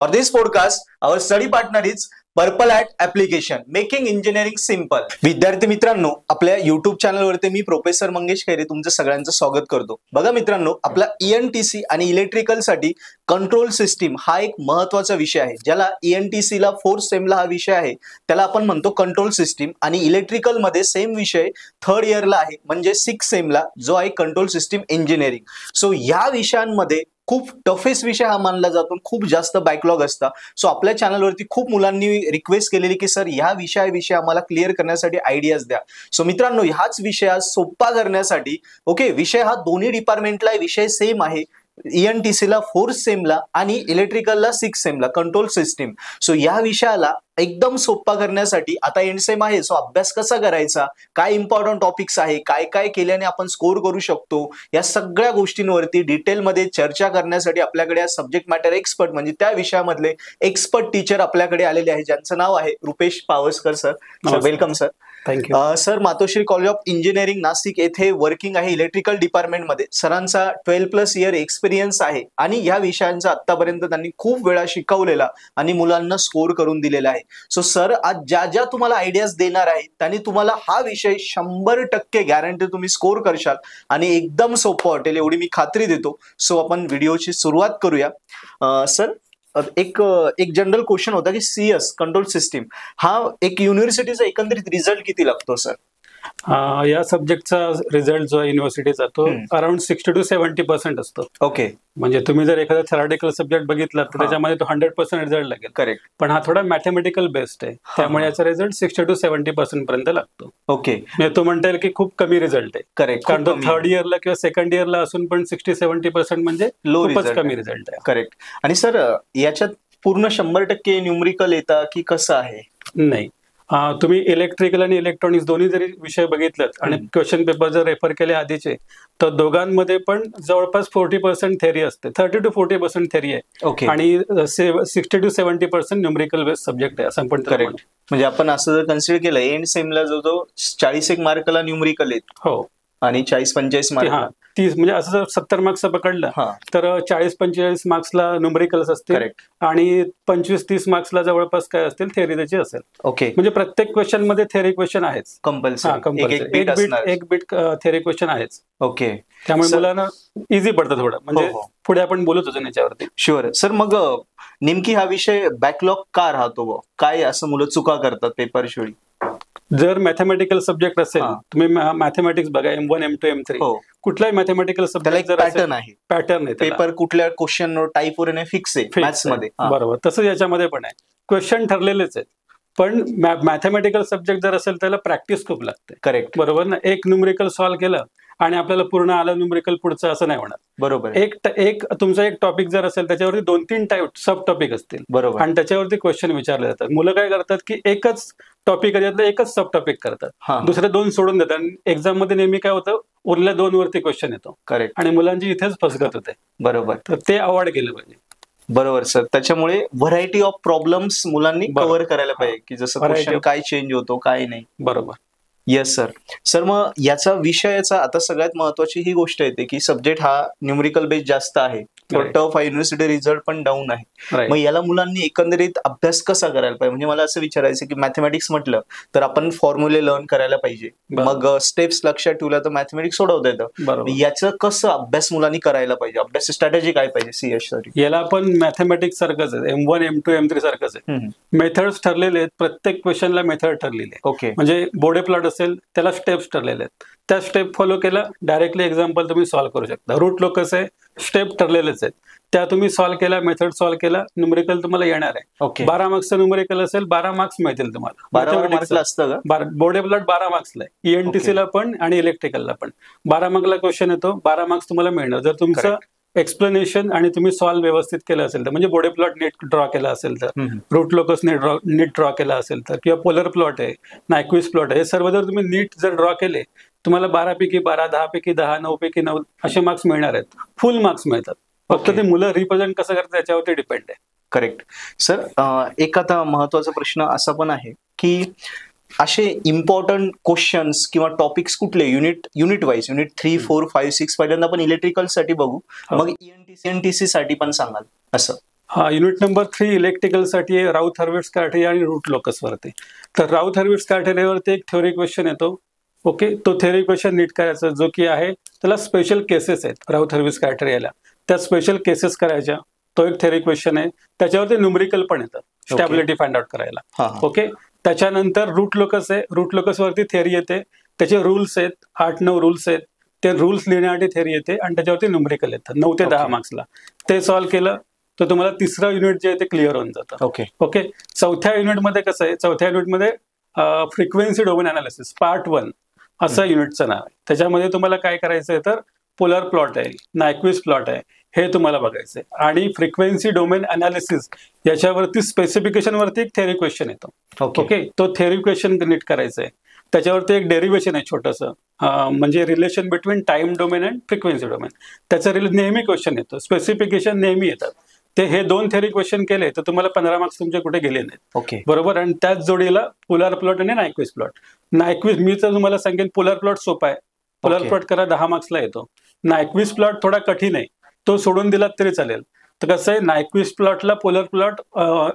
For this podcast, our study partner is purple at application making engineering simple. विद्यार्थी मित्रांनो, आपल्या YouTube चॅनलवरती मी professor Mangesh Khaire तुमचं सगळ्यांचं स्वागत करतो. बघा मित्रांनो, आपला ENTC आणि इलेक्ट्रिकल साठी कंट्रोल सिस्टीम हा एक महत्त्वाचा विषय आहे. ज्याला ENTC ला 4th सेमला हा विषय आहे, त्याला आपण म्हणतो कंट्रोल सिस्टीम. आणि इलेक्ट्रिकल मध्ये सेम विषय 3rd इयरला आहे, म्हणजे 6th सेमला, जो आहे कंट्रोल सिस्टीम इंजिनिअरिंग. सो या विषयांमध्ये खूप टफेस्ट विषय हा मानला जातो, खूप जास्त बॅकलॉग असता. सो आपल्या चॅनलवरती खूप मुलांनी रिक्वेस्ट केलेली की सर ह्या विषयाविषयी आम्हाला क्लिअर करण्यासाठी आयडियाज द्या. सो मित्रांनो, ह्याच विषयात सोपा करण्यासाठी विषय हा दोन्ही डिपार्टमेंटला विषय सेम आहे. ENTC ला 4th सेमला आणि इलेक्ट्रिकलला 6th Semla control system. So या विषयाला एकदम सोपा करण्यासाठी आता एंड सेम आहे, सो अभ्यास कसा करायचा, काय इम्पॉर्टंट टॉपिक्स आहे, काय काय केल्याने आपण स्कोर करू शकतो, या सगळ्या गोष्टींवरती डिटेलमध्ये चर्चा करण्यासाठी आपल्याकडे सब्जेक्ट मॅटर एक्सपर्ट म्हणजे त्या विषयामधले एक्सपर्ट टीचर आपल्याकडे आलेले आहे, ज्यांचं नाव आहे Rupesh Pawaskar sir. Welcome sir. Thank you sir. Matoshri college of engineering Nashik येथे वर्किंग आहे इलेक्ट्रिकल डिपार्टमेंटमध्ये. सरांचा 12+ इयर एक्सपिरियन्स आहे आणि या विषयांचा आतापर्यंत त्यांनी खूप वेळा शिकवलेला आणि मुलांना स्कोर करून दिलेला आहे. सो सर आज ज्या ज्या तुम्हाला आयडियाज देणार आहे त्यांनी तुम्हाला हा विषय 100% गॅरंटी तुम्ही स्कोर करशाल आणि एकदम सोपं वाटेल एवढी मी खात्री देतो. सो आपण व्हिडिओची सुरुवात करूया. सर, एक जनरल क्वेश्चन होता की CS कंट्रोल सिस्टीम हा एक युनिव्हर्सिटीचा एकंदरीत रिझल्ट किती लागतो सर? या सब्जेक्टचा रिझल्ट जो युनिव्हर्सिटीचा तो अराउंड 60 to 70% असतो. ओके. म्हणजे तुम्ही जर एखादा थेरॉटिकल सब्जेक्ट बघितला तर त्याच्यामध्ये तो 100% रिझल्ट लागेल. करेक्ट. पण हा थोडा मॅथमॅटिकल बेस्ड आहे, त्यामुळे याचा रिझल्ट 60 to 70% पर्यंत लागतो. ओके. म्हणजे तो म्हणता येईल की खूप कमी रिझल्ट आहे. करेक्ट. कारण तो 3rd इयरला किंवा 2nd इयरला असून पण 60-70% म्हणजे खूपच कमी रिझल्ट आहे. करेक्ट. आणि सर याच्यात पूर्ण 100% न्यूमरिकल येतात की कसं आहे? नाही, तुम्ही इलेक्ट्रिकल आणि इलेक्ट्रॉनिक्स दोन्ही जरी विषय बघितलेत आणि क्वेश्चन पेपर जर रेफर केले आधीचे, तर दोघांमध्ये पण जवळपास 40% थेरी असते, 30 to 40% थेरी आहे आणि 60 to 70% न्यूमरिकल बेस्ड सब्जेक्ट आहे असं पण. करेक्ट. म्हणजे आपण असं जर कन्सिडर केलं एंड सेमला जो 41 मार्कला न्यूमरिकल आहेत, हो, आणि 40-45 मार्क 30 म्हणजे असं जर 70 मार्क्सचं पकडलं तर 40-45 मार्क्सला न्यूमरिकल्स असतील आणि 25-30 मार्क्सला जवळपास काय असतील थेरी त्याची असेल. ओके. म्हणजे प्रत्येक क्वेश्चन मध्ये थेरी क्वेश्चन आहेच, कंपल्सरी एक बीट थेरी क्वेश्चन आहेच. ओके. त्यामुळे मुलांना इझी पडतं थोडं, म्हणजे पुढे आपण बोलत होतो याच्यावरती. शुअर. सर मग नेमकी हा विषय बॅकलॉग का राहतो, काय असं मुलं चुका करतात पेपर वेळी? जर मॅथमॅटिकल सब्जेक्ट असेल, तुम्ही मॅथमॅटिक्स बघा, M1, M2, M3, कुठलाही मॅथमॅटिकल सब्जेक्ट पॅटर्न आहे, पेपर कुठल्या क्वेश्चन टाईप वर फिक्स आहे मॅथ्स मध्ये. बरोबर. तसंच याच्यामध्ये पण आहे, क्वेश्चन ठरलेलेच आहेत, पण मॅथमॅटिकल सब्जेक्ट जर असेल त्याला प्रॅक्टिस खूप लागते. करेक्ट. बरोबर ना. एक न्यूमरिकल सॉल्व्ह केलं आणि आपल्याला पूर्ण आलं न्यूमरिकल पुढचं असं नाही होणार. बरोबर. एक तुमचा एक टॉपिक जर असेल त्याच्यावरती 2-3 टाईप सब टॉपिक असतील. बरोबर. आणि त्याच्यावरती क्वेश्चन विचारले जातात. मुलं काय करतात की एकच टॉपिक एकच सब टॉपिक करतात, दुसरे 2 सोडून देतात. एक्झाम मध्ये नेहमी काय होतं, उरल्या 2 वरती क्वेश्चन येतो. करेक्ट. आणि मुलांची इथेच फसगत होते. बरोबर. तर ते अवॉइड केलं पाहिजे. बरोबर सर. त्याच्यामुळे व्हरायटी ऑफ प्रॉब्लेम्स मुलांनी कव्हर करायला पाहिजे, की जसं क्वेश्चन काय चेंज होतो काय नाही. बरोबर. Yes sir. सर मग याचा विषयाचा आता सगळ्यात महत्वाची ही गोष्ट येते की सब्जेक्ट हा न्यूमरिकल बेस जास्त आहे, टफ आहे, युनिव्हर्सिटी रिझल्ट पण डाऊन आहे. मग याला मुलांनी एकंदरीत अभ्यास कसा करायला पाहिजे? म्हणजे मला असं विचारायचं की मॅथमॅटिक्स म्हटलं तर आपण फॉर्म्युले लर्न करायला पाहिजे, मग स्टेप्स लक्षात ठेवल्या तर मॅथमॅटिक्स सोडवता येतं. याचं कसं अभ्यास मुलांनी करायला पाहिजे, अभ्यास स्ट्रॅटेजी काय पाहिजे CS साठी? याला पण मॅथमॅटिक्स सारखंच आहे, M1, M2, M3 सारखंच आहे. मेथड्स ठरलेले आहेत, प्रत्येक क्वेश्चनला मेथड ठरलेली आहे. ओके. म्हणजे बोर्डे प्लॉट असेल त्याला स्टेप्स ठरलेले आहेत, त्या स्टेप फॉलो केला डायरेक्टली एक्झाम्पल तुम्ही सॉल्व्ह करू शकता. रूट लोकस आहे, स्टेप ठरलेलेच आहेत, त्या तुम्ही सॉल्व्ह केला, मेथड सॉल्व्ह केला, न्यूमरिकल तुम्हाला येणार आहे. 12 मार्क्सचं न्यूमरिकल असेल, 12 मार्क्स मिळतील तुम्हाला. 12 मार्क्सला असतं का? बोर्डे प्लॉट 12 मार्क्सला आहे, ENTC ला पण आणि इलेक्ट्रिकलला पण 12 मार्क्सला क्वेश्चन येतो, 12 मार्क्स तुम्हाला मिळणार जर तुमचं एक्सप्लेनेशन आणि तुम्ही सॉल्व्ह व्यवस्थित केलं असेल तर. म्हणजे बोर्डे प्लॉट नीट ड्रॉ केला असेल तर, रूट लोकस नीट ड्रॉ केला असेल तर, किंवा पोलर प्लॉट आहे, नायक्विस्ट प्लॉट आहे, हे सर्व जर तुम्ही नीट जर ड्रॉ केले, तुम्हाला 12 पैकी 12, 10 पैकी 10, 9 पैकी 9 असे मार्क्स मिळणार आहेत. फुल मार्क्स मिळतात. फक्त ते मुलं रिप्रेझेंट कसं करतात त्याच्यावरती डिपेंड आहे. करेक्ट. सर एक आता महत्वाचा प्रश्न असा पण आहे की असे इम्पॉर्टंट क्वेश्चन्स किंवा टॉपिक्स कुठले युनिट वाईज, युनिट 3, 4, 5, 6 पहिल्यांदा आपण इलेक्ट्रिकल साठी बघू, मग ENTC साठी पण सांगाल असं? युनिट नंबर 3 इलेक्ट्रिकलसाठी राऊथ हर्विट्झ क्रायटेरिया आणि रूट लोकस वरती. तर राऊथ हर्विट्झ क्रायटेरियावरती एक थ्योरी क्वेश्चन येतो. ओके, तो थ्योरी क्वेश्चन नीट करायचा, जो की आहे त्याला स्पेशल केसेस आहेत राऊथ हर्विट्झ क्रायटेरियाला, त्या स्पेशल केसेस करायच्या. तो एक थ्योरी क्वेश्चन आहे. त्याच्यावरती न्यूमरिकल पण येतं स्टॅबिलिटी फाइंड आउट करायला. ओके, त्याच्यानंतर रूट लोकस आहे. रूट लोकस वरती थेअरी येते, त्याचे रूल्स आहेत, 8-9 रूल्स आहेत. ते रूल्स लिहिण्यासाठी थेअरी येते आणि त्याच्यावरती न्यूमरिकल येतं 9 ते 10 मार्क्सला. ते सॉल्व्ह केलं तर तुम्हाला तिसरं युनिट जे आहे ते क्लिअर होऊन जातं. ओके, चौथ्या युनिटमध्ये कसं आहे, चौथ्या युनिटमध्ये फ्रिक्वेन्सी डोमेन अनालिसिस पार्ट 1 असं युनिटचं नाव आहे. त्याच्यामध्ये तुम्हाला काय करायचं आहे तर पोलर प्लॉट आहे, नायक्विस्ट प्लॉट आहे, हे तुम्हाला बघायचं आहे. आणि फ्रिक्वेन्सी डोमेन अनालिसिस याच्यावरती स्पेसिफिकेशन वरती एक थेअरी क्वेश्चन येतो. ओके, तो थेअरी क्वेश्चन नीट करायचं आहे. त्याच्यावरती एक डेरिव्हेशन आहे छोटंसं, म्हणजे relation between time domain and frequency domain. त्याचं नेहमी क्वेश्चन येतो, स्पेसिफिकेशन नेहमी येतात. ते हे 2 थेअरी क्वेश्चन केले तर तुम्हाला 15 मार्क्स तुमचे कुठे गेले नाहीत. ओके, बरोबर. आणि त्याच जोडीला पोलर प्लॉट आणि नायक्विस्ट प्लॉट. नायक्विस्ट मी तर तुम्हाला सांगेन पोलर प्लॉट सोपा आहे, पोलर प्लॉट करा 10 मार्क्सला येतो. नायक्विस्ट प्लॉट थोडा कठीण आहे, तो सोडून दिलात तरी चालेल. तर कसं आहे, नायक्विस्ट प्लॉटला पोलर प्लॉट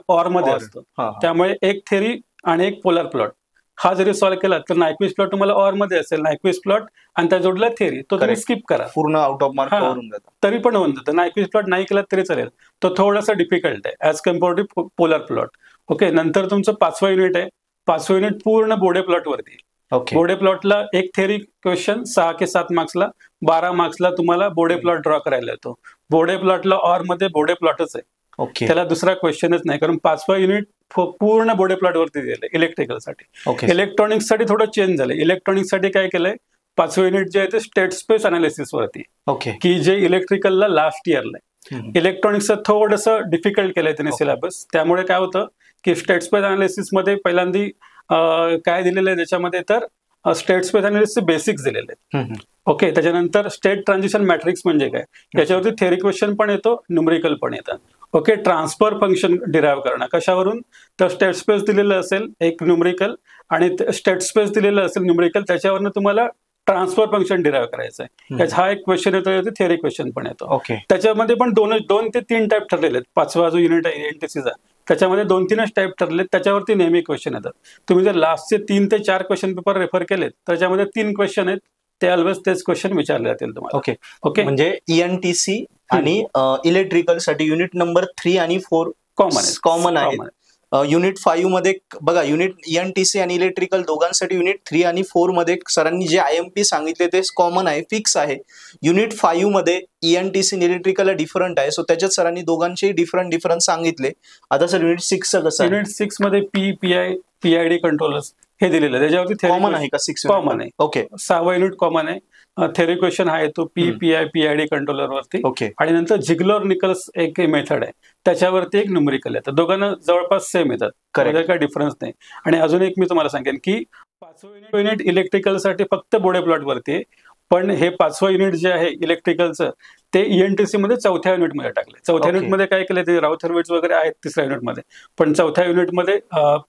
ऑर मध्ये असतो, त्यामुळे एक थेअरी आणि एक पोलर प्लॉट हा जरी सॉल्व्ह केला तर नायक्विस्ट प्लॉट तुम्हाला ऑर मध्ये असेल, नायक्विस्ट प्लॉट आणि त्या जोडला थेअरी, तो तुम्ही स्किप करा, पूर्ण आउट ऑफ मार्क होऊन जातं. तरी पण होऊन जातं. नायक्विस्ट प्लॉट नाही केला तरी चालेल, तो थोडासा डिफिकल्ट आहे as compare to polar plot. Okay, नंतर तुमचं 5वं युनिट आहे. 5वं युनिट पूर्ण बोडे प्लॉट वरती. बोडे प्लॉटला एक थेअरी क्वेश्चन 6 ते 7 मार्क्सला, 12 मार्क्सला तुम्हाला बोडे प्लॉट ड्रॉ करायला येतो. बोडे प्लॉटला ऑर मध्ये बोडे प्लॉटच आहे, त्याला दुसरा क्वेश्चनच नाही, कारण 5वं युनिट पूर्ण बोडे प्लॉट वरती दिलंय इलेक्ट्रिकलसाठी. इलेक्ट्रॉनिक्स साठी थोडं चेंज झालं. इलेक्ट्रॉनिक्स साठी काय केलंय, 5वं युनिट जे आहे ते स्टेट स्पेस अनालिसिस वरती, की जे इलेक्ट्रिकलला लास्ट इयरला आहे. इलेक्ट्रॉनिक्सचं थोडंसं डिफिकल्ट केलंय त्याने सिलेबस. त्यामुळे काय होतं की स्टेट स्पेस अनालिसिस मध्ये पहिल्यांदा काय दिलेलं आहे त्याच्यामध्ये तर स्टेट स्पेस अनालिसिसचे बेसिक्स दिलेले आहेत. ओके, त्याच्यानंतर स्टेट ट्रान्झिशन मॅट्रिक्स म्हणजे काय, याच्यावरती थेअरी क्वेश्चन पण येतो, न्यूमरिकल पण येतात. ओके, ट्रान्सफर फंक्शन डिराईव्ह करणं कशावरून, तर स्टेट स्पेस दिलेलं असेल एक न्यूमरिकल आणि स्टेट स्पेस दिलेलं असेल न्यूमरिकल, त्याच्यावरनं तुम्हाला ट्रान्सफर फंक्शन डिराईव्ह करायचं आहे. हा एक क्वेश्चन येतो, थेअरी क्वेश्चन पण येतो. त्याच्यामध्ये पण 2 ते 3 टाईप ठरलेले आहेत. 5वा जो युनिट आहे एनटीसीचा, त्याच्यामध्ये 2-3च टाईप ठरलेत, त्याच्यावरती नेहमी क्वेश्चन येतात. तुम्ही जर लास्टचे 3 ते 4 क्वेश्चन पेपर रेफर केलेत, त्याच्यामध्ये 3 क्वेश्चन आहेत, ते ऑलवेज तेच क्वेश्चन विचारले जातील तुम्हाला. ओके, म्हणजे ईएनटीसी आणि इलेक्ट्रिकल साठी युनिट नंबर 3 आणि 4 कॉमन आहे. युनिट 5 मध्ये बघा, युनिट ईएनटीसी आणि इलेक्ट्रिकल दोघांसाठी युनिट 3 आणि 4 मध्ये सरांनी जे आयएमपी सांगितले ते कॉमन आहे, फिक्स आहे. युनिट 5 मध्ये ईएनटीसी आणि इलेक्ट्रिकल डिफरंट आहे, सो त्याच्यात सरांनी दोघांचे डिफरंट सांगितले. आता सर युनिट 6 कसं, युनिट 6 मध्ये पीआयडी कंट्रोलर्स हे दिलेलं आहे, त्याच्यावरती कॉमन आहे का? 6 कॉमन आहे. ओके, 6वा युनिट कॉमन आहे. थेअरी क्वेश्शन आहे तो पीआयडी कंट्रोलर वरती. आणि नंतर जिग्लर निकल्स एक मेथड आहे, त्याच्यावरती एक न्यूमरिकल येतं. दोघांना जवळपास सेम येतात, काही डिफरन्स नाही. आणि अजून एक मी तुम्हाला सांगेन की 5वं युनिट इलेक्ट्रिकलसाठी फक्त बोडे प्लॉट वरती आहे, पण हे 5वं युनिट जे आहे इलेक्ट्रिकलचं ते ईएनटीसी मध्ये 4थ्या युनिटमध्ये टाकले. 4थ्या युनिटमध्ये काय केलं, ते राऊथ हर्विट्झ वगैरे आहेत 3ऱ्या युनिटमध्ये, पण 4थ्या युनिटमध्ये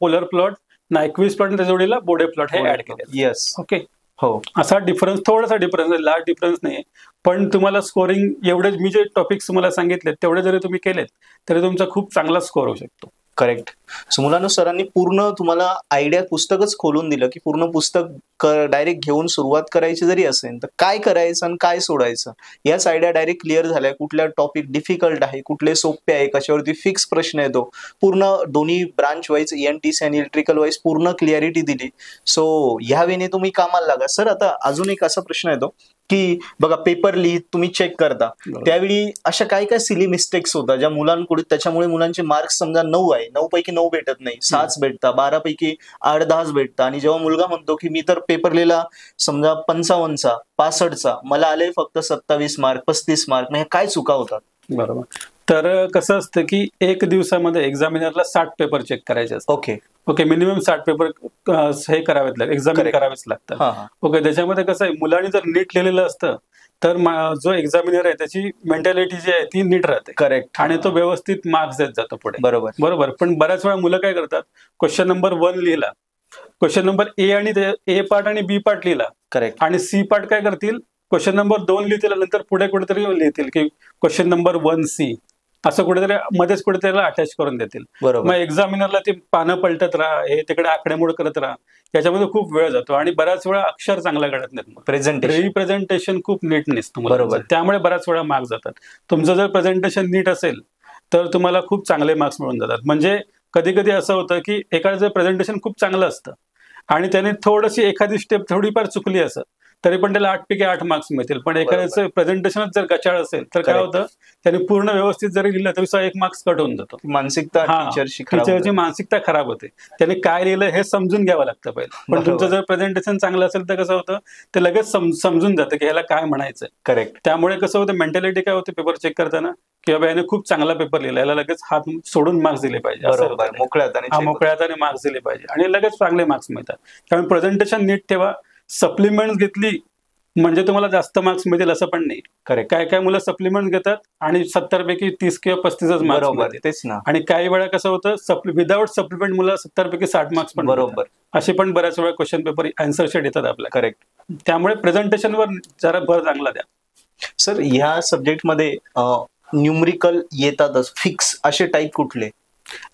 पोलर प्लॉट, नायक्विस्ट प्लॉट, त्या जोडीला बोडे प्लॉट हे ऍड केले. येस, ओके, हो, असा डिफरन्स, थोडासा डिफरन्स आहे, लार्ज डिफरन्स नाही. पण तुम्हाला स्कोरिंग एवढे मी जे टॉपिक्स तुम्हाला सांगितले तेवढे जरी तुम्ही केलेत तरी तुमचा खूप चांगला स्कोर होऊ शकतो. करेक्ट. सो मुलांना सरांनी पूर्ण तुम्हाला आयडिया, पुस्तकच खोलून दिलं की पूर्ण पुस्तक डायरेक्ट घेऊन सुरुवात करायची जरी असेल तर काय करायचं आणि काय सोडायचं याच आयडिया डायरेक्ट क्लिअर झालाय. कुठल्या टॉपिक डिफिकल्ट आहे, कुठले सोपे आहे, कशावरती फिक्स प्रश्न येतो, पूर्ण दोन्ही ब्रांच वाईज ईएनटीसी आणि इलेक्ट्रिकल वाईज पूर्ण क्लिअरिटी दिली. सो ह्या वेळी तुम्ही कामाला लागा. सर आता अजून एक असा प्रश्न येतो की बघा, पेपर लिहित तुम्ही चेक करता त्यावेळी अशा काय काय सिली मिस्टेक्स होतात ज्या मुलांकडे, त्याच्यामुळे मुलांचे मार्क्स समजा 9 आहे, 9 पैकी 9 भेटत नाही, 6च भेटतात, 12 पैकी 8-10 भेटतात. आणि जेव्हा मुलगा म्हणतो की मी तर पेपर लिहिला समजा 55चा 65चा, मला आले फक्त 27 मार्क 35 मार्क, म्हणजे काय चुका होतात? बरोबर. तर कसं असतं की एक दिवसामध्ये एक्झामिनरला 60 पेपर चेक करायचे असतात. ओके, मिनिमम 60 पेपर हे करावेच लागतात, एक्झामिन करावेच लागतात. ओके, त्याच्यामध्ये कसं आहे, मुलांनी जर नीट लिहिलेलं असतं तर जो एक्झामिनर आहे त्याची मेंटॅलिटी जी आहे ती नीट राहते. करेक्ट. आणि तो व्यवस्थित मार्क्स देत जातो पुढे. बरोबर. पण बऱ्याच वेळा मुलं काय करतात, क्वेश्चन नंबर 1 लिहिला, क्वेश्चन नंबर ए पार्ट आणि बी पार्ट लिहिला, करेक्ट, आणि सी पार्ट काय करतील, क्वेश्चन नंबर 2 लिहितील, नंतर पुढे कुठेतरी लिहितील की क्वेश्चन नंबर 1C, असं कुठेतरी मध्येच कुठेतरी अटॅच करून देतील. बरोबर. मग एक्झामिनरला ती पानं पलटत राहा, हे तिकडे आकडेमोड करत राहा, याच्यामध्ये खूप वेळ जातो आणि बऱ्याच वेळा अक्षर चांगला घडत नाहीत. प्रेझेंटेशन रिप्रेझेंटेशन खूप नीट नसतं बरोबर. मुलांचं. त्यामुळे बऱ्याच वेळा मार्क्स जातात. तुमचं जर प्रेझेंटेशन नीट असेल तर तुम्हाला खूप चांगले मार्क्स मिळून जातात. म्हणजे कधी कधी असं होतं की एखादं प्रेझेंटेशन खूप चांगलं असतं आणि त्याने थोडीशी एखादी स्टेप थोडीफार चुकली असं तरी पण त्याला 8 पैकी 8 मार्क्स मिळतील. पण एखाद्याचं प्रेझेंटेशनच जर गचाळ असेल तर काय होतं, त्याने पूर्ण व्यवस्थित जरी लिहिलं तरी 1 मार्क्स कट होऊन जातो. मानसिकता टीचरची मानसिकता खराब होते. त्याने काय लिहिलं हे समजून घ्यावं लागतं पहिलं. पण तुमचं जर प्रेझेंटेशन चांगलं असेल तर कसं होतं, ते लगेच समजून जातं की ह्याला काय म्हणायचं. करेक्ट. त्यामुळे कसं होतं, मेंटॅलिटी काय होते पेपर चेक करताना की बाबा याने खूप चांगला पेपर लिहिला, याला लगेच हात सोडून मार्क्स दिले पाहिजे, मोकळ्या हाताने मार्क्स दिले पाहिजे आणि लगेच चांगले मार्क्स मिळतात. त्यामुळे प्रेझेंटेशन नीट ठेवा. सप्लिमेंट घेतली म्हणजे तुम्हाला जास्त मार्क्स मिळतील असं पण नाही. करेक्ट. काय काय मुलं सप्लिमेंट घेतात आणि 70 पैकी 30 किंवा 35 मार्क्स मिळतात. तेच ना. आणि काही वेळा कसं होतं, विदाऊट सप्लिमेंट मुलं 70 पैकी 60 मार्क्स पण बरोबर. असे पण बऱ्याच वेळा क्वेश्चन पेपर आन्सर शीट येतात आपल्या. करेक्ट. त्यामुळे प्रेझेंटेशनवर जरा भर चांगला द्या. सर, ह्या सब्जेक्टमध्ये न्यूमरिकल येतातच फिक्स असे टाईप कुठले?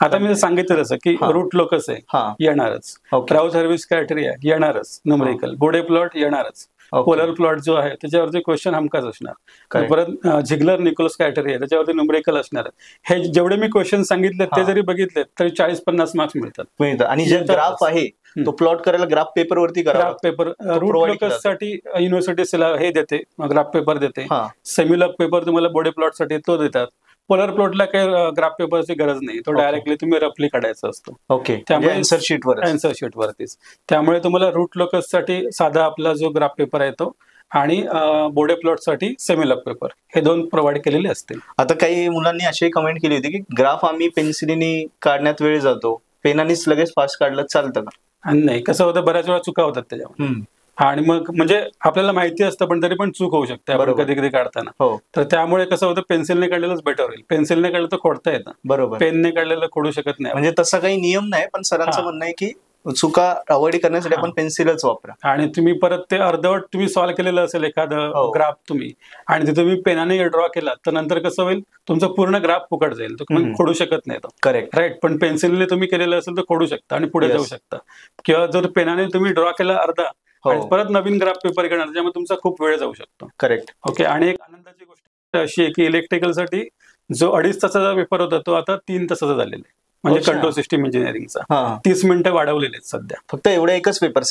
आता मी सांगितलं तसं की रूट लोकस आहे येणारच, राउथ हर्विट्ज क्रायटेरिया येणारच, न्यूमरिकल बोडे प्लॉट येणारच, पोलर प्लॉट जो आहे त्याच्यावरती क्वेश्चन हमखास असणार. परत झिगलर निकोलस क्रायटेरिया त्याच्यावरती न्यूमरिकल असणार. हे जेवढे मी क्वेश्चन सांगितले ते जरी बघितले तरी 40-50 मार्क्स मिळतात. आणि जे ग्राफ आहे तो प्लॉट करायला ग्राफ पेपर वरती ग्राफ पेपर रूट लोकस साठी युनिव्हर्सिटी हे देते, ग्राफ पेपर देते. सेम्युलॉग पेपर तुम्हाला बोडे प्लॉट साठी तो देतात. पोलर प्लॉटला काही ग्राफ पेपरची गरज नाही, तो डायरेक्टली तुम्ही रफली काढायचा असतो. ओके. त्यामुळे आन्सर शीटवरतीच. त्यामुळे तुम्हाला रूट लोकस साठी साधा आपला जो ग्राफ पेपर आहे तो आणि बोडे प्लॉट साठी सेम्युलॉग पेपर हे 2 प्रोव्हाइड केलेले असतील. आता काही मुलांनी अशी कमेंट केली होती की ग्राफ आम्ही पेन्सिलीने काढण्यात वेळ जातो, पेनानेच लगेच फास्ट काढलं चालतं का? नाही, कसं होतं, बऱ्याच वेळा चुका होतात त्याच्यामध्ये आणि मग म्हणजे आपल्याला माहिती असतं पण तरी पण चूक होऊ शकते आपण कधी कधी काढताना. तर त्यामुळे कसं होतं, पेन्सिलने काढलेलंच बेटर होईल. पेन्सिलने काढलं तर खोडता येतं, बरोबर. पेनने काढलेलं खोडू शकत नाही. म्हणजे तसा काही नियम नाही, पण सरांचं म्हणणं आहे की चुका अवॉइड करण्यासाठी आपण पेन्सिलच वापरा. आणि तुम्ही परत ते अर्धवट तुम्ही सॉल्व्ह केलेलं असेल एखादं ग्राफ तुम्ही आणि ते तुम्ही पेनाने ड्रॉ केला तर नंतर कसं होईल, तुमचं पूर्ण ग्राफ फुकट जाईल, तो खोडू शकत नाही तो. करेक्ट. राईट. पण पेन्सिलने तुम्ही केलेलं असेल तर खोडू शकता आणि पुढे जाऊ शकता. किंवा जर पेनाने तुम्ही ड्रॉ केला अर्धा आणि परत नवीन ग्राफ पेपर घेणार त्याच्यामुळे तुमचा खूप वेळ जाऊ शकतो. करेक्ट. ओके. आणि एक आनंदाची गोष्ट अशी आहे की इलेक्ट्रिकल साठी जो 2.5 तासाचा पेपर होता तो आता 3 तासाचा झालेला आहे. म्हणजे कंट्रोल सिस्टीम इंजिनिअरिंगचा 30 मिनिटं वाढवलेले आहेत सध्या. फक्त एवढ्या एकच पेपर?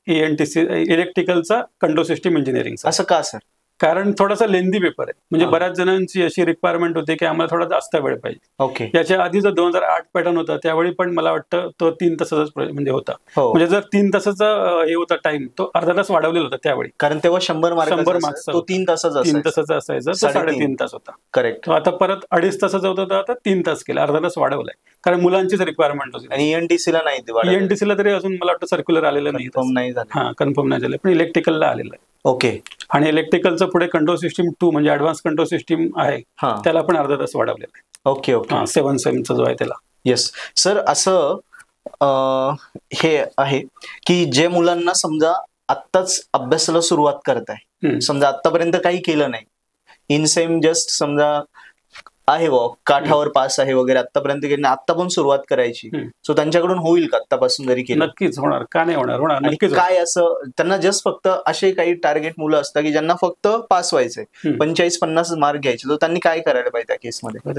ENTC इलेक्ट्रिकलचा कंट्रोल सिस्टीम इंजिनिअरिंगचा. असं का सर? कारण थोडासा लेंदी पेपर आहे. म्हणजे बऱ्याच जणांची अशी रिक्वायरमेंट होती की आम्हाला थोडा जास्त वेळ पाहिजे. ओके. याच्या आधी जो 2008 पॅटर्न होता त्यावेळी पण मला वाटतं तो 3 तासाचाच म्हणजे होता. म्हणजे जर 3 तासाचा हे होता टाइम, तो अर्धा तास वाढवलेला होता त्यावेळी. कारण तेव्हा 100 मार्क्स तो 3 तासाचा 3 तासाचा असायचा, तो 3.5 तास होता. करेक्ट. तो आता परत 2.5 तासाचा होता, तर आता 3 तास केला, अर्धा तास वाढवलाय. कारण मुलांचीच रिक्वायरमेंट होती. आणि ENTCला नाही, ENTCला तरी अजून मला वाटतं सर्क्युलर आलेलं नाही, कन्फर्म नाही झालं, पण इलेक्ट्रिकलला आलेलं आहे. ओके. आणि इलेक्ट्रिकलचं पुढे कंट्रोल सिस्टीम 2 म्हणजे ऍडव्हान्स कंट्रोल सिस्टीम आहे, त्याला पण अर्धा तास वाढवलेला आहे. ओके. ओके. 7 सेमचा जो आहे त्याला. Yes sir. असं हे आहे की जे मुलांना समजा आत्ताच अभ्यासाला सुरुवात करताय, समजा आतापर्यंत काही केलं नाही, इन सेम जस्ट समजा आहे काठावर पास आहे वगैरे, आतापर्यंत आता पण सुरुवात करायची, सो त्यांच्याकडून होईल का आतापासून जरी केलं? नक्कीच होणार, का नाही होणार, होणार नक्कीच. काय असं त्यांना जस्ट फक्त असे काही टार्गेट मुलं असतात की ज्यांना फक्त पास व्हायचंय, 45-50 मार्क घ्यायचे, तर त्यांनी काय करायला पाहिजे त्या केसमध्ये?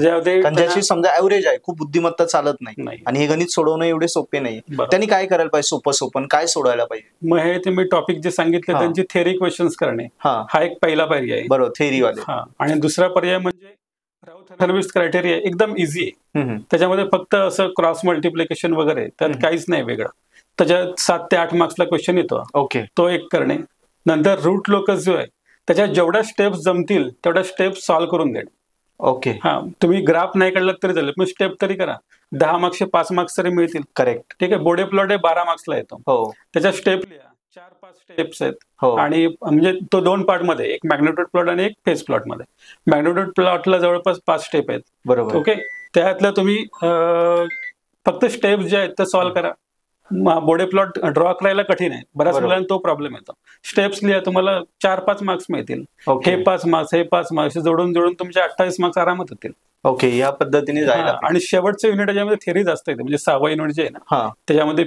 ज्याची समजा ऍव्हरेज आहे, खूप बुद्धिमत्ता चालत नाही आणि हे गणित सोडवणं एवढे सोपे नाही, त्यांनी काय करायला पाहिजे? सोपं काय सोडवायला पाहिजे? मग हे तुम्ही टॉपिक जे सांगितले त्यांची थेअरी क्वेश्चन्स करणे हा एक पहिला पर्याय आहे. बरोबर, थेअरीवाले. आणि दुसरा पर्याय म्हणजे राउथ हर्विट्ज क्रायटेरिया एकदम इझी आहे. त्याच्यामध्ये फक्त असं क्रॉस मल्टिप्लिकेशन वगैरे, त्यात काहीच नाही वेगळं. त्याच्यात 7 ते 8 मार्क्सला क्वेश्चन येतो. ओके. तो एक करणे. नंतर रूट लोकस जो आहे त्याच्यात जेवढ्या स्टेप्स जमतील तेवढ्या स्टेप सॉल्व्ह करून देणे. ओके. तुम्ही ग्राफ नाही काढलात तरी चालेल, पण स्टेप तरी करा. 10 मार्क्सचे 5 मार्क्स तरी मिळतील. करेक्ट. ठीक आहे. बोडे प्लॉट आहे 12 मार्क्सला येतो. त्याच्या स्टेप लिहा, 4-5 स्टेप्स आहेत. आणि म्हणजे तो 2 पार्ट मध्ये, एक मॅग्नेट्यूड प्लॉट आणि एक फेज प्लॉट मध्ये. मॅग्नेट्यूड प्लॉटला जवळपास 5 स्टेप आहेत. बरोबर. ओके. त्यातल्या तुम्ही फक्त स्टेप्स जे आहेत ते सॉल्व्ह करा बोडे प्लॉट ड्रॉ करायला कठीण आहे, बऱ्याच बरोबर. मुलांना तो प्रॉब्लेम येतो. स्टेप्स लिहा, तुम्हाला 4-5 मार्क्स मिळतील. ओके हे 5 मार्क्स, हे 5 मार्क्स जोडून जोडून तुमचे 28 मार्क्स आरामात होतील. ओके, या पद्धतीने जायला हा, आणि शेवटचं युनिट ज्यामध्ये थेरी जास्त येते, म्हणजे 6वं युनिट जे आहे ना, हा त्याच्यामध्ये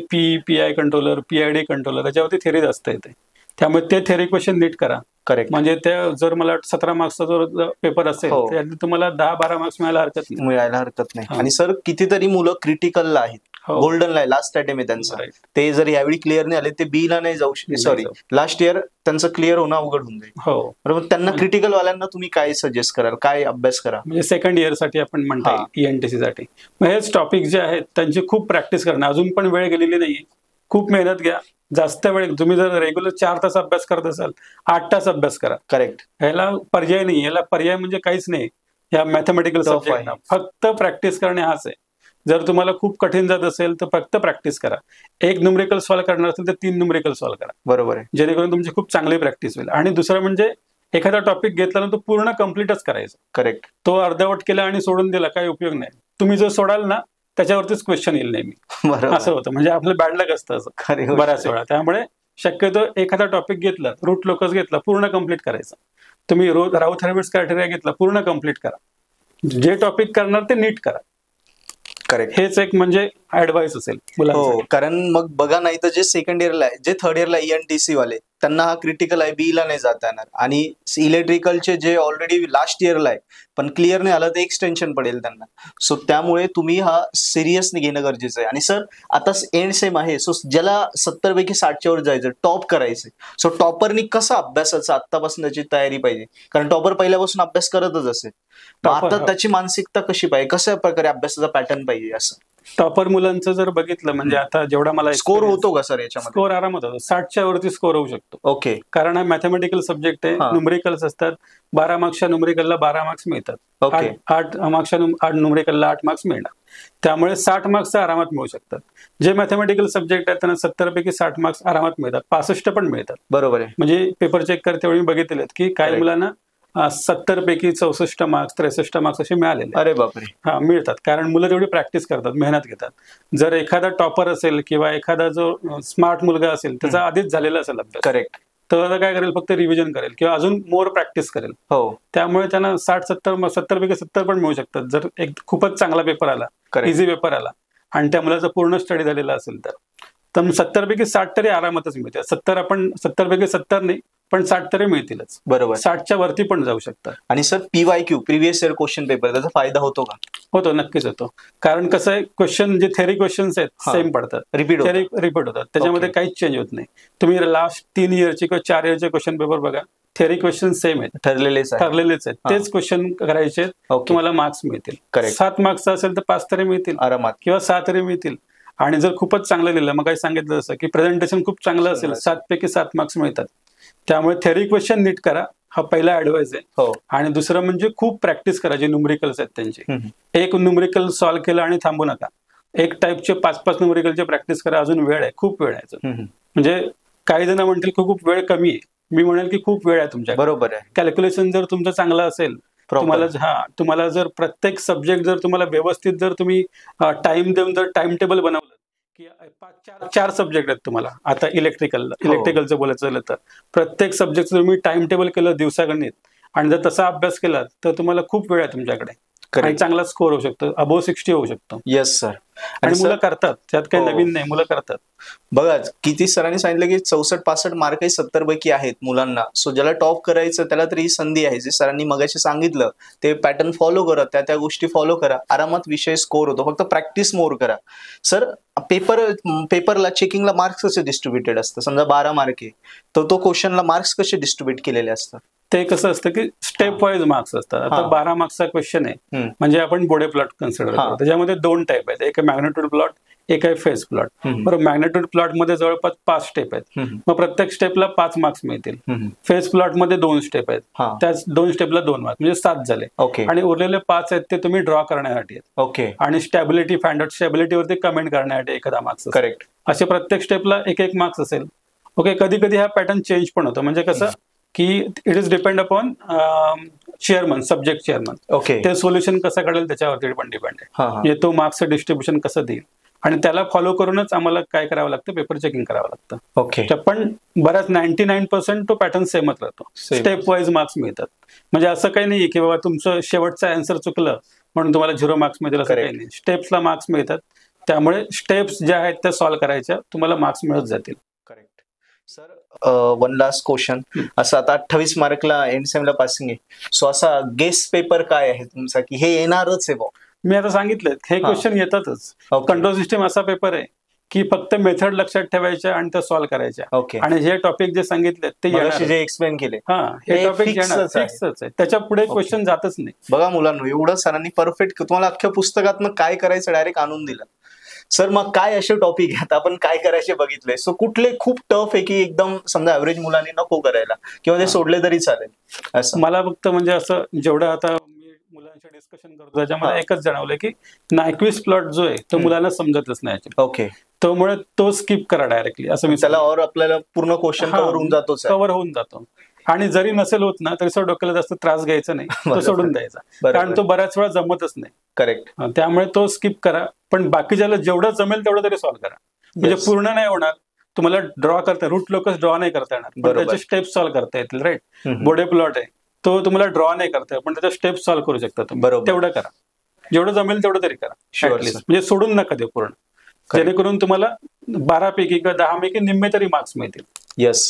पीआय कंट्रोलर, पीआयडी कंट्रोलर, त्याच्यावरती थेरी जास्त येते. त्यामुळे ते थेरी क्वेश्चन नीट करा. करेक्ट, म्हणजे त्या जर मला 17 मार्क्सचा जर पेपर असेल, हो. त्यात तुम्हाला 10-12 मार्क्स मिळायला हरकत नाही. मिळायला हरकत नाही. हा. आणि सर कितीतरी मुलं क्रिटिकलला आहेत, हो. गोल्डनला आहे, लास्ट अटेम्प्ट आहे त्यांचा. Right. ते जर यावेळी क्लिअर नाही आले ते बी ला नाही जाऊ शकते. नाही सॉरी, जाऊ. लास्ट इयर त्यांचं क्लिअर होणं अवघड होऊन जाईल. हो, बरोबर. त्यांना क्रिटिकल वाल्यांना तुम्ही काय सजेस्ट कराल, काय अभ्यास करा? म्हणजे सेकंड इयर साठी आपण म्हणता हा. ईएनटीसी साठी. मग हेच टॉपिक जे आहेत त्यांची खूप प्रॅक्टिस करणं, अजून पण वेळ गेलेली नाहीये. खूप मेहनत घ्या. जास्त वेळ, तुम्ही जर रेग्युलर 4 तास अभ्यास करत असाल, 8 तास अभ्यास करा. करेक्ट, ह्याला पर्याय नाही. याला पर्याय म्हणजे काहीच नाही. या मॅथमॅटिकल Tough सब्जेक्टना आहे. फक्त प्रॅक्टिस करणे हाच आहे. जर तुम्हाला खूप कठीण जात असेल तर फक्त प्रॅक्टिस करा. 1 न्यूमेरिकल सॉल्व्ह करणार असेल तर 3 न्यूमेरिकल सॉल्व्ह करा, बरोबर आहे. जेणेकरून तुमची खूप चांगली प्रॅक्टिस होईल. आणि दुसरं म्हणजे एखादा टॉपिक घेतला ना, तो पूर्ण कम्प्लीटच करायचा. करेक्ट, तो अर्धवट केला आणि सोडून दिला, काही उपयोग नाही. तुम्ही जो सोडाल ना, त्याच्यावरतीच क्वेश्चन येईल नेहमी. बरोबर. असं होतं, म्हणजे आपलं बॅड लक असतं असं खरी गोष्ट बऱ्याच आहे. वेळा. त्यामुळे शक्यतो एखादा टॉपिक घेतला, रूट लोकस घेतला, पूर्ण कम्प्लीट करायचा. तुम्ही राऊथ हर्विट्झ क्रायटेरिया घेतला, पूर्ण कम्प्लीट करा. जे टॉपिक करणार ते नीट करा. करेक्ट. हेच एक म्हणजे ऍडवाइस असेल मुलांसाठी. हो, कारण मग बघा, नाही तर जे सेकंड इयरला आहे, जे थर्ड इयरला ईएनटीसी वाले, त्यांना हा क्रिटिकल आहे, बी ला नाही जाता येणार. आणि इलेक्ट्रिकलचे जे ऑलरेडी लास्ट इयरला आहे पण क्लिअर नाही आलं तर एक्सटेन्शन पडेल त्यांना. सो त्यामुळे तुम्ही हा सिरियसली घेणं गरजेचं आहे. आणि सर आता एंड सेम आहे, सो ज्याला 70 पैकी 60च्या वर जायचं, टॉप करायचं, सो टॉपरनी कसा अभ्यासाचा आत्तापासूनची तयारी पाहिजे? कारण टॉपर पहिल्यापासून अभ्यास करतच असेल. मग Topper, आता त्याची मानसिकता कशी पाहिजे, कशा प्रकारे अभ्यासाचा पॅटर्न पाहिजे? असं टॉपर मुलांचं जर बघितलं, म्हणजे आता जेवढा मला स्कोर होतो का सर याच्यामध्ये? स्कोर आरामात होतो. 60च्या वरती स्कोर होऊ शकतो. ओके, कारण हा मॅथमॅटिकल सब्जेक्ट आहे, हा. न्यूमेरिकल्स असतात. 12 मार्क्सच्या न्यूमेरिकलला 12 मार्क्स मिळतात. ओके. 8 मार्क्सच्या न्यूमेरिकलला 8 मार्क्स मिळणार. त्यामुळे 60 मार्क्स आरामात मिळू शकतात. जे मॅथमॅटिकल सब्जेक्ट आहेत त्यांना 70 पैकी 60 मार्क्स आरामात मिळतात, 65 पण मिळतात. बरोबर आहे. म्हणजे पेपर चेक करते वेळी बघितलेत की काही Correct. मुलांना 70 पैकी 64 मार्क्स, 63 मार्क्स असे मिळालेले. अरे बापरे. हा, मिळतात. कारण मुलं तेवढी प्रॅक्टिस करतात, मेहनत घेतात. जर एखादा टॉपर असेल किंवा एखादा जो स्मार्ट मुलगा असेल, त्याचा आधीच झालेला असेल अभ्यास, करेक्ट. तर आता काय करेल, फक्त रिव्हिजन करेल किंवा अजून मोर प्रॅक्टिस करेल. हो, त्यामुळे त्यांना 70 पैकी 70 पण मिळू शकतात, जर एक खूपच चांगला पेपर आला, करेक्ट. इझी पेपर आला आणि त्या मुलाचा पूर्ण स्टडी झालेला असेल तर. 70 पैकी 60 तरी आरामातच मिळते. 70 पैकी 70 नाही, पण 60 तरी मिळतीलच. बरोबर. 60च्या वरती पण जाऊ शकतात. आणि sir PYQ, previous year question paper, त्याचा फायदा होतो का? होतो, नक्कीच होतो. कारण कसं आहे, क्वेश्चन जे थेरी क्वेश्चन्स आहेत हा. सेम पडतात, रिपीट थेरी रिपीट होतात, त्याच्यामध्ये Okay. काहीच चेंज होत नाही. तुम्ही लास्ट 3 इयरचे किंवा 4 इयरचे क्वेश्चन पेपर बघा, थेरी क्वेश्चन सेम आहेत, ठरलेलेच आहे. ठरलेलेच आहेत. हा. तेच क्वेश्चन करायचे, Okay. तुम्हाला मार्क्स मिळतील. Correct. 7 मार्क्सचा असेल तर 5 तरी मिळतील आरामात. किंवा 6 तरी मिळतील. आणि जर खूपच चांगलं लिहिलं, मग काही सांगितलं जसं की प्रेझेंटेशन खूप चांगलं असेल, 7 पैकी 7 मार्क्स मिळतात. त्यामुळे थेरी क्वेश्चन नीट करा, हा पहिला ऍडवाइस आहे. हो. आणि दुसरं म्हणजे खूप प्रॅक्टिस करा, जे न्यूमेरिकल्स आहेत त्यांचे. एक न्यूमेरिकल सॉल्व्ह केलं आणि थांबू नका. एक टाईपचे 5-5 न्यूमेरिकलचे प्रॅक्टिस करा, अजून वेळ आहे, खूप वेळ आहे. म्हणजे काही जण म्हणतील की खूप वेळ कमी आहे, मी म्हणेल की खूप वेळ आहे तुमच्या. बरोबर आहे. कॅल्क्युलेशन जर तुमचं चांगलं असेल, तुम्हाला जर प्रत्येक सब्जेक्ट जर तुम्हाला व्यवस्थित जर तुम्ही टाइम देऊन जर टाइम टेबल बनवलं की 4 सब्जेक्ट आहेत तुम्हाला, आता इलेक्ट्रिकलचं बोलायचं झालं तर प्रत्येक सब्जेक्टचं तुम्ही टाइम टेबल केलं दिवसागणित आणि जर तसा अभ्यास केला तर तुम्हाला खूप वेळ आहे तुमच्याकडे आणि चांगला स्कोर होऊ शकतो, अबोव्ह 60 होऊ शकतो. Yes sir. आणि मुलं करतात, त्यात काही नवीन नाही, मुलं करतात. बघा, किती सरांनी सांगितलं की 64-65 मार्क 70 पैकी आहेत मुलांना. सो ज्याला टॉप करायचं त्याला तरी ही संधी आहे. जे सरांनी मगाशी सांगितलं ते पॅटर्न फॉलो करा, त्या गोष्टी फॉलो करा, आरामात विषय स्कोर होतो. फक्त प्रॅक्टिस मोर करा. सर, पेपरला चेकिंगला मार्क्स कसे डिस्ट्रीब्युटेड असतात? समजा 12 मार्क आहे तर तो क्वेश्चनला मार्क्स कसे डिस्ट्रीब्युट केलेले असतात? ते कसं असतं की स्टेप वाईज मार्क्स असतात. आता 12 मार्क्सचा क्वेश्चन आहे, म्हणजे आपण बोडे प्लॉट कन्सिडर करतो. त्याच्यामध्ये 2 टाईप आहेत, एक आहे मॅग्नेट्यूड प्लॉट, एक आहे फेज प्लॉट. बरोबर. मॅग्नेट्यूड प्लॉट मध्ये जवळपास 5 स्टेप आहेत, मग प्रत्येक स्टेपला 5 मार्क्स मिळतील. फेज प्लॉट मध्ये 2 स्टेप आहेत, त्या 2 स्टेपला 2 मार्क्स, म्हणजे 7 झाले. आणि उरलेले 5 आहेत ते तुम्ही ड्रॉ करण्यासाठी आहेत. ओके. आणि स्टॅबिलिटी फाइंड आउट, स्टॅबिलिटीवरती कमेंट करण्यासाठी एखादा मार्क्स. करेक्ट. असे प्रत्येक स्टेपला 1-1 मार्क्स असेल. ओके. कधी कधी हा पॅटर्न चेंज पण होतो, म्हणजे कसं की it is depend upon chairman, subject chairman. Okay. ते सोल्युशन कसं काढेल त्याच्यावरती पण डिपेंड आहे, म्हणजे तो मार्क्सचं डिस्ट्रीब्युशन कसं देईल. आणि त्याला फॉलो करूनच आम्हाला काय करावं लागतं, पेपर चेकिंग करावं लागतं. ओके. पण बऱ्याच 99% तो पॅटर्न सेमच राहतो. स्टेप वाईज मार्क्स मिळतात. म्हणजे असं काही नाही की बाबा तुमचं शेवटचं आन्सर चुकलं म्हणून तुम्हाला 0 मार्क्स मिळतील, असं काही नाही. स्टेप्सला मार्क्स मिळतात, त्यामुळे स्टेप्स ज्या आहेत त्या सॉल्व्ह करायच्या, तुम्हाला मार्क्स मिळत जातील. Correct. Sir, one last question. असं आता 28 मार्कला एंड सेमला पासिंग आहे, सो असा गेस पेपर काय आहे तुमचा की हे येणारच आहे भाऊ? मी आता सांगितलं हे क्वेश्चन येतातच. कंट्रोल सिस्टीम असा पेपर आहे की फक्त मेथड लक्षात ठेवायच्या आणि त्या सॉल्व्ह करायच्या. आणि जे टॉपिक जे सांगितले ते जे एक्सप्लेन केले, हे टॉपिक फिक्सच आहे, त्याच्या पुढे क्वेश्चन जातच नाही. बघा मुलांनो, एवढं सरांनी परफेक्ट तुम्हाला अख्ख्या पुस्तकात काय करायचं डायरेक्ट आणून दिलं. सर, मग काय असे टॉपिक आहेत आपण काय करायचे बघितले, सो कुठले खूप टफ आहे की एकदम समजा ऍव्हरेज मुलांनी नको करायला किंवा ते सोडले तरी चालेल असं? मला फक्त म्हणजे असं जेवढं आता मी मुलांशी डिस्कशन करतो त्याच्यामध्ये एकच जाणवलं की नायक्विस्ट प्लॉट जो आहे तो मुलांना समजतच नाही. ओके. त्यामुळे तो स्किप करा डायरेक्टली, असं मी त्याला और आपल्याला पूर्ण क्वेश्चन कव्हर होऊन जातो. आणि जरी नसेल होत ना तरी डोक्याला जास्त त्रास घ्यायचा नाही, तो सोडून द्यायचा, कारण तो बऱ्याच वेळा जमतच नाही. करेक्ट. त्यामुळे तो स्किप करा, पण बाकीच्याला जेवढं जमेल तेवढं तरी सॉल्व्ह करा. म्हणजे पूर्ण नाही होणार, तुम्हाला ड्रॉ करता रूट लोकस ड्रॉ नाही करता येणार, पण त्याचे स्टेप्स सॉल्व्ह करता येतील. राईट. बोडे प्लॉट आहे तो तुम्हाला ड्रॉ नाही करता येईल, पण त्याच्या स्टेप्स सॉल्व्ह करू शकता तुम्ही. तेवढं करा, जेवढं जमेल तेवढं तरी करा. म्हणजे सोडून नका देऊ पूर्ण, जेणेकरून तुम्हाला 12 पैकी किंवा 10 पैकी निम्मे तरी मार्क्स मिळतील.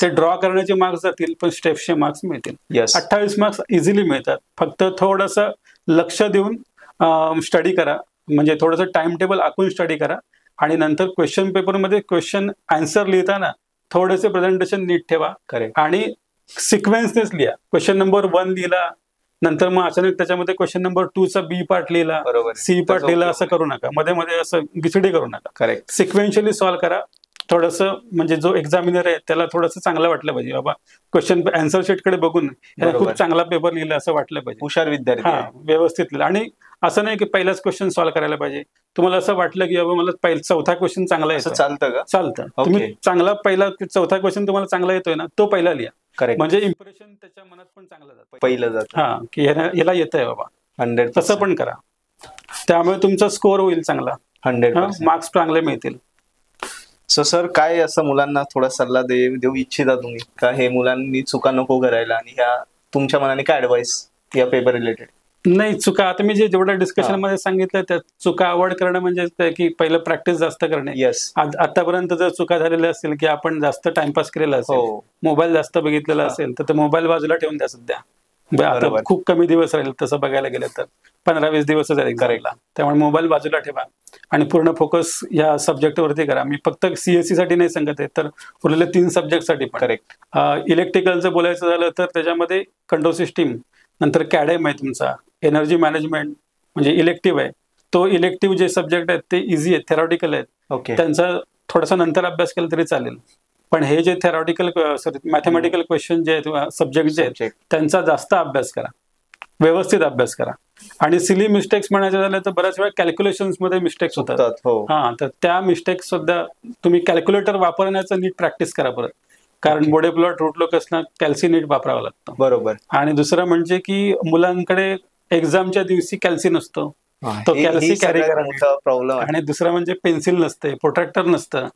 ते ड्रॉ करण्याचे मार्क्स जातील पण स्टेप्सचे मार्क्स मिळतील. 28 मार्क्स इझिली मिळतात. फक्त थोडंसं लक्ष देऊन स्टडी करा, म्हणजे थोडंसं टाइम टेबल आखून स्टडी करा. आणि नंतर क्वेश्चन पेपरमध्ये क्वेश्चन आन्सर लिहिताना थोडेसे प्रेझेंटेशन नीट ठेवा आणि सिक्वेन्सनेच लिहा. क्वेश्चन नंबर 1 लिहिला, नंतर मग अचानक त्याच्यामध्ये क्वेश्चन नंबर 2चा बी पार्ट लिहिला, सी पार्ट लिहिला, असं करू नका. मध्ये मध्ये असं गिचडी करू नका. करेक्ट. सिक्वेन्शियली सॉल्व्ह करा. थोडंसं म्हणजे जो एक्झामिनर आहे त्याला थोडंसं चांगलं वाटलं पाहिजे, बाबा क्वेश्चन आन्सर शीट कडे बघून खूप चांगला पेपर लिहिला असं वाटलं पाहिजे. हुशार विद्यार्थी, व्यवस्थित लिहिला. आणि असं नाही की पहिलाच क्वेश्चन सॉल्व्ह करायला पाहिजे. तुम्हाला असं वाटलं की बाबा मला चौथा क्वेश्चन चांगला येतो, चालतं का? चालतं. तुम्ही चांगला चौथा क्वेश्चन तुम्हाला चांगला येतोय ना, तो पहिला लिहा. म्हणजे इम्प्रेशन त्याच्या मनात पण चांगलं जातं, पहिलं जातं की याला येतंय बाबा. 100. तसं पण करा, त्यामुळे तुमचा स्कोर होईल चांगला, 100 मार्क्स चांगले मिळतील. सो सर, काय असं मुलांना थोडा सल्ला देऊ इच्छिता तुम्ही का हे मुलांनी चुका नको करायला, आणि ह्या तुमच्या मनाने काय ऍडवाइस या पेपर रिलेटेड? नाही, चुका आता मी जेवढ्या डिस्कशन मध्ये सांगितलं त्या चुका अवॉइड करणं म्हणजे की पहिलं प्रॅक्टिस जास्त करणे. आतापर्यंत जर चुका झालेल्या असतील की आपण जास्त टाइमपास केलेला असेल, मोबाईल जास्त बघितलेला असेल, तर मोबाईल बाजूला ठेवून द्या सध्या. आता खूप कमी दिवस राहील तसं बघायला गेलं तर 15-20 दिवस जाईल एक्झामला. त्यामुळे मोबाईल बाजूला ठेवा आणि पूर्ण फोकस या सब्जेक्टवरती करा. मी फक्त सीएससी साठी नाही सांगत आहे, तर उरलेले 3 सब्जेक्टसाठी पण. करेक्ट. इलेक्ट्रिकलचं बोलायचं झालं तर त्याच्यामध्ये कंट्रोल सिस्टीम, नंतर कॅडेम आहे तुमचा, एनर्जी मॅनेजमेंट म्हणजे इलेक्टिव्ह आहे. तो इलेक्टिव्ह जे सब्जेक्ट आहेत ते इझी आहेत, थेरॉटिकल आहेत, त्यांचा थोडासा नंतर अभ्यास केला तरी चालेल. पण हे जे थेरॉटिकल मॅथमॅटिकल क्वेश्चन जे आहेत, सब्जेक्ट जे आहेत, त्यांचा जास्त अभ्यास करा, व्यवस्थित अभ्यास करा. आणि सिली मिस्टेक्स म्हणायचं झालं तर बऱ्याच वेळा कॅल्क्युलेशन्स मध्ये मिस्टेक्स होतात. तर त्या मिस्टेक्स सुद्धा तुम्ही कॅल्क्युलेटर वापरण्याचं नीट प्रॅक्टिस करा परत, कारण बोडे प्लॉट रूट लोकसना कॅल्सी नीट वापरावं लागतं. बरोबर. आणि दुसरं म्हणजे की मुलांकडे एक्झामच्या दिवशी कॅल्सी नसतो, तो कॅल्सी कॅरी करायचा प्रॉब्लेम. आणि दुसरं म्हणजे पेन्सिल नसते, प्रोट्रॅक्टर नसतं.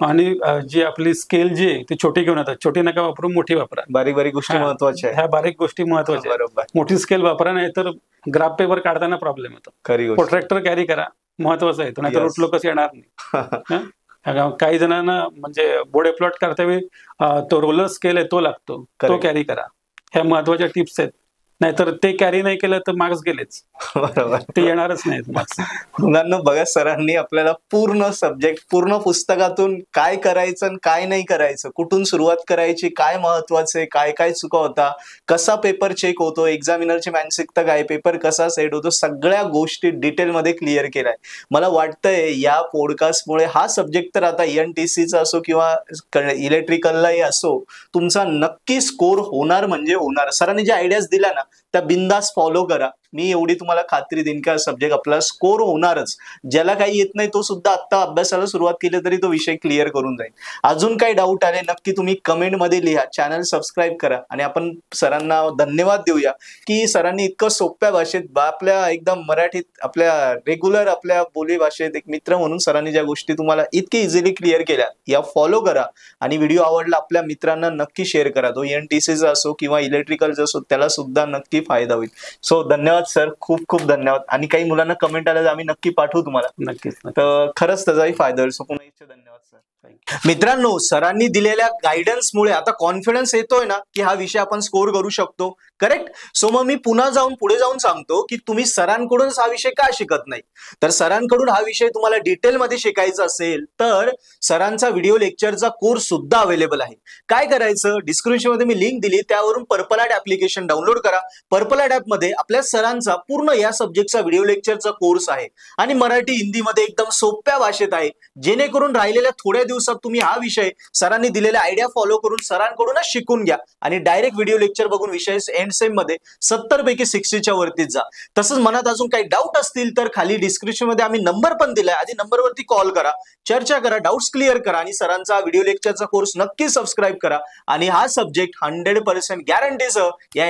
आणि जी आपली स्केल जी आहे ती छोटी घेऊन येतात. छोटी नका वापरून, मोठी वापरा. बारीक बारीक गोष्टी महत्वाच्या, ह्या बारीक गोष्टी महत्वाच्या. मोठी स्केल वापरा, नाही तर ग्राफ पेपर काढताना प्रॉब्लेम येतो. प्रोट्रॅक्टर कॅरी करा, महत्वाचं आहे, नाहीतर रूट लोकस येणार नाही. काही जणांना म्हणजे बोडे प्लॉट करतावेळी तो रोलर स्केल आहे तो लागतो, तो कॅरी करा. ह्या महत्वाच्या टिप्स आहेत, नाहीतर ते कॅरी नाही केलं तर मार्क्स गेलेच. बरोबर, ते येणारच नाहीत मार्क्स. मुलांना बघा, सरांनी आपल्याला पूर्ण सब्जेक्ट, पूर्ण पुस्तकातून काय करायचं आणि काय नाही करायचं, कुठून सुरुवात करायची, काय महत्वाचं आहे, काय काय चुका होता, कसा पेपर चेक होतो, एक्झामिनरची मानसिकता काय, पेपर कसा सेट होतो, सगळ्या गोष्टी डिटेलमध्ये क्लिअर केलाय. मला वाटतंय या पॉडकास्टमुळे हा सब्जेक्ट तर आता ENTCचा असो किंवा इलेक्ट्रिकललाही असो, तुमचा नक्की स्कोर होणार म्हणजे होणार. सरांनी जे आयडियाज दिल्या ना त्या बिंदास फॉलो करा. मी एवढी तुम्हाला खात्री देईन का सब्जेक्ट आपला स्कोर होणारच. ज्याला काही येत नाही तो सुद्धा आता अभ्यासाला सुरुवात केली तरी तो विषय क्लिअर करून जाईल. अजून काही डाऊट आले नक्की तुम्ही कमेंट मध्ये लिहा, चॅनल सबस्क्राईब करा आणि आपण सरांना धन्यवाद देऊया की सरांनी इतकं सोप्या भाषेत आपल्या एकदम मराठीत आपल्या रेग्युलर आपल्या बोली भाषेत एक मित्र म्हणून सरांनी ज्या गोष्टी तुम्हाला इतकी इझिली क्लिअर केल्या या फॉलो करा आणि व्हिडिओ आवडला आपल्या मित्रांना नक्की शेअर करा. तो ENTCचा असो किंवा इलेक्ट्रिकलचा असो त्याला सुद्धा नक्की फायदा होईल. सो धन्यवाद सर, खूप खूप धन्यवाद. आणि काही मुलांना कमेंट आल्या तर आम्ही नक्की पाठवू तुम्हाला, नक्कीच. तर खरंच त्याचाही फायदा होईल. सो पुन्हा एकदा धन्यवाद सर. मित्रांनो, सरांनी दिलेल्या गायडन्समुळे आता कॉन्फिडन्स येतोय ना की हा विषय आपण स्कोर करू शकतो. करेक्ट. सो मग मी पुन्हा पुढे जाऊन सांगतो की तुम्ही सरांकडूनच हा विषय का शिकत नाही. तर सरांकडून हा विषय तुम्हाला डिटेलमध्ये शिकायचा असेल तर सरांचा व्हिडिओ लेक्चरचा कोर्स सुद्धा अवेलेबल आहे. काय करायचं, डिस्क्रिप्शन मध्ये मी लिंक दिली, त्यावरून पर्पल ॲट ऍप्लिकेशन डाउनलोड करा. पर्पल ॲट ॲप मध्ये आपल्या सरांचा पूर्ण या सब्जेक्टचा व्हिडिओ लेक्चरचा कोर्स आहे आणि मराठी हिंदीमध्ये एकदम सोप्या भाषेत आहे, जेणेकरून राहिलेल्या थोड्या दिवसात तुम्ही हा विषय सरांनी दिलेल्या आयडिया फॉलो करून सरांकडूनच शिकून घ्या आणि डायरेक्ट व्हिडिओ लेक्चर बघून विषय एंड सेम मध्ये 70 पैकी 60च्या वरतीच जा. तसंच मनात अजून काही डाऊट असतील तर खाली डिस्क्रिप्शन मध्ये आम्ही नंबर पण दिलाय, आधी नंबरवरती कॉल करा, चर्चा करा, डाऊट्स क्लिअर करा आणि सरांचा व्हिडिओ लेक्चरचा कोर्स नक्की सबस्क्राईब करा आणि हा सब्जेक्ट 100% गॅरंटीसह या